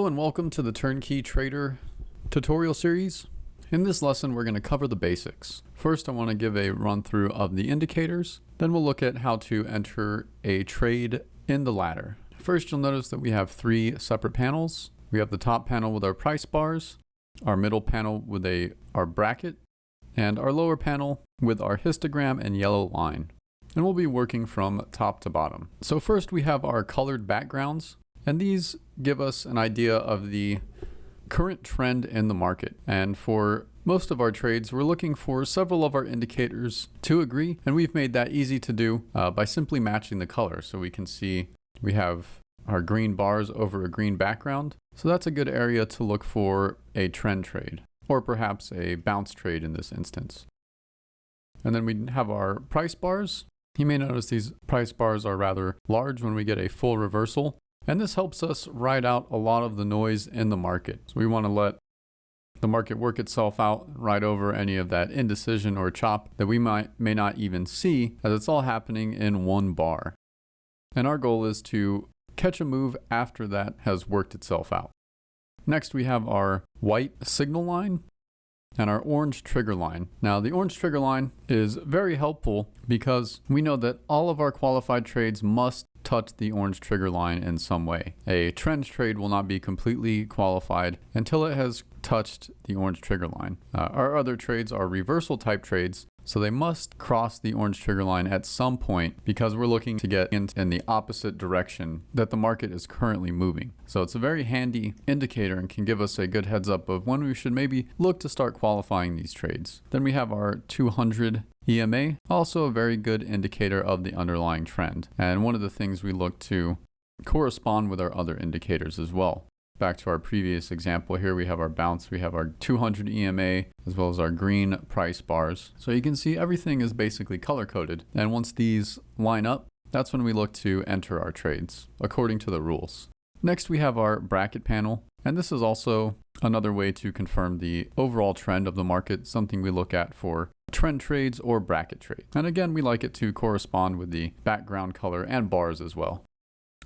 Hello and welcome to the Turnkey Trader tutorial series. In this lesson, we're going to cover the basics. First, I want to give a run through of the indicators. Then we'll look at how to enter a trade in the ladder. First, you'll notice that we have three separate panels. We have the top panel with our price bars, our middle panel with our bracket, and our lower panel with our histogram and yellow line. And we'll be working from top to bottom. So first we have our colored backgrounds, and these give us an idea of the current trend in the market. And for most of our trades, we're looking for several of our indicators to agree, and we've made that easy to do by simply matching the color. So we can see we have our green bars over a green background. So that's a good area to look for a trend trade, or perhaps a bounce trade in this instance. And then we have our price bars. You may notice these price bars are rather large when we get a full reversal. And this helps us ride out a lot of the noise in the market. So we want to let the market work itself out, ride over any of that indecision or chop that we may not even see, as it's all happening in one bar. And our goal is to catch a move after that has worked itself out. Next, we have our white signal line and our orange trigger line. Now, the orange trigger line is very helpful because we know that all of our qualified trades must touch the orange trigger line in some way. A trend trade will not be completely qualified until it has touched the orange trigger line. Our other trades are reversal type trades, so they must cross the orange trigger line at some point because we're looking to get in the opposite direction that the market is currently moving. So it's a very handy indicator and can give us a good heads up of when we should maybe look to start qualifying these trades. Then we have our 200 EMA, also a very good indicator of the underlying trend. And one of the things we look to correspond with our other indicators as well. Back to our previous example here, we have our bounce, we have our 200 EMA, as well as our green price bars. So you can see everything is basically color coded. And once these line up, that's when we look to enter our trades according to the rules. Next, we have our bracket panel. And this is also another way to confirm the overall trend of the market, something we look at for trend trades or bracket trades. And again, we like it to correspond with the background color and bars as well.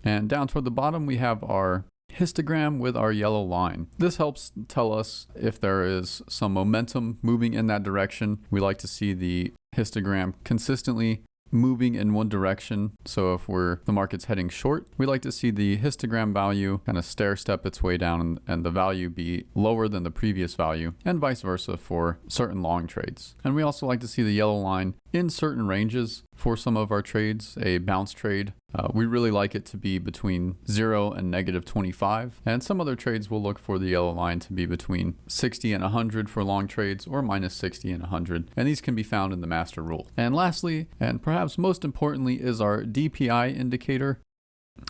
And down toward the bottom, we have our histogram with our yellow line. This helps tell us if there is some momentum moving in that direction. We like to see the histogram consistently moving in one direction. So if the market's heading short, we like to see the histogram value kind of stair step its way down and the value be lower than the previous value, and vice versa for certain long trades. And we also like to see the yellow line in certain ranges for some of our trades. A bounce trade, we really like it to be between 0 and -25. And some other trades will look for the yellow line to be between 60 and 100 for long trades, or -60 and 100. And these can be found in the master rule. And lastly, and perhaps most importantly, is our DPI indicator.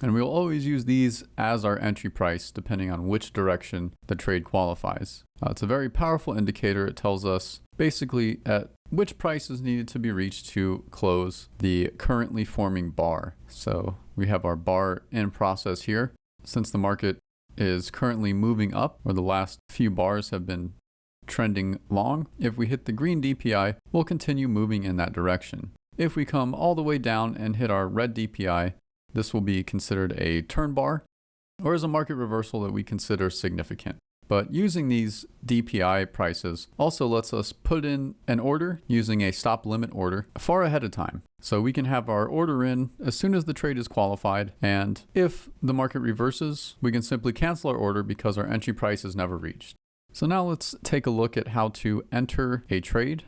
And we'll always use these as our entry price depending on which direction the trade qualifies. It's a very powerful indicator. It tells us basically at which price is needed to be reached to close the currently forming bar. So we have our bar in process here. Since the market is currently moving up, or the last few bars have been trending long, if we hit the green DPI, we'll continue moving in that direction. If we come all the way down and hit our red DPI, this will be considered a turn bar, or as a market reversal that we consider significant. But using these DPI prices also lets us put in an order using a stop limit order far ahead of time. So we can have our order in as soon as the trade is qualified, and if the market reverses, we can simply cancel our order because our entry price is never reached. So now let's take a look at how to enter a trade.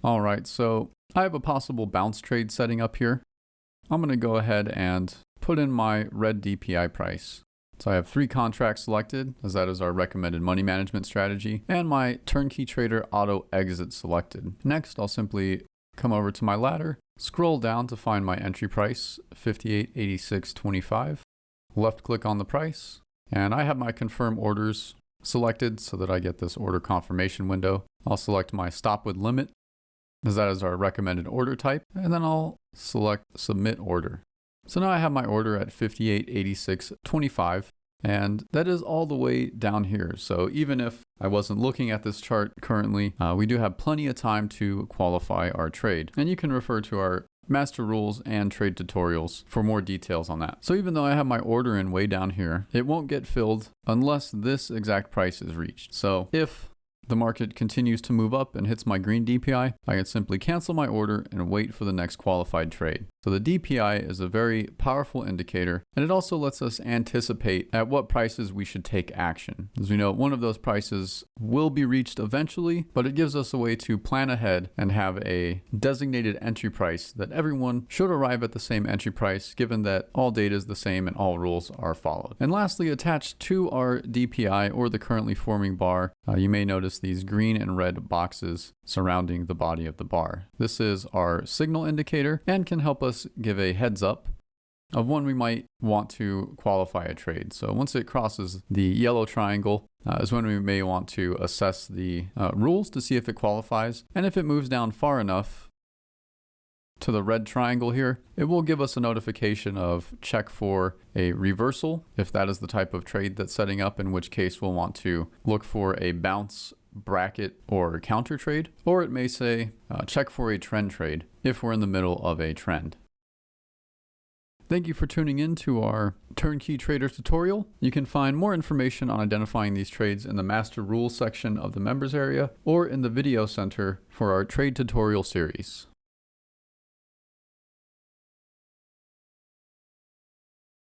All right, so I have a possible bounce trade setting up here. I'm going to go ahead and put in my red DPI price. So I have 3 contracts selected, as that is our recommended money management strategy, and my Turnkey Trader auto exit selected. Next, I'll simply come over to my ladder, scroll down to find my entry price, 58.8625, left click on the price, and I have my confirm orders selected so that I get this order confirmation window. I'll select my stop with limit, as that is our recommended order type, and then I'll select submit order. So now I have my order at 58.8625, and that is all the way down here. So even if I wasn't looking at this chart currently, we do have plenty of time to qualify our trade. And you can refer to our master rules and trade tutorials for more details on that. So even though I have my order in way down here, it won't get filled unless this exact price is reached. So if the market continues to move up and hits my green DPI, I can simply cancel my order and wait for the next qualified trade. So the DPI is a very powerful indicator, and it also lets us anticipate at what prices we should take action. As we know, one of those prices will be reached eventually, but it gives us a way to plan ahead and have a designated entry price that everyone should arrive at the same entry price, given that all data is the same and all rules are followed. And lastly, attached to our DPI or the currently forming bar, you may notice these green and red boxes surrounding the body of the bar. This is our signal indicator and can help us give a heads up of when we might want to qualify a trade. So once it crosses the yellow triangle is when we may want to assess the rules to see if it qualifies. And if it moves down far enough to the red triangle here, it will give us a notification of check for a reversal, if that is the type of trade that's setting up, in which case we'll want to look for a bounce, bracket, or counter trade. Or it may say check for a trend trade if we're in the middle of a trend. Thank you for tuning in to our Turnkey Trader tutorial. You can find more information on identifying these trades in the Master Rules section of the members area or in the video center for our trade tutorial series.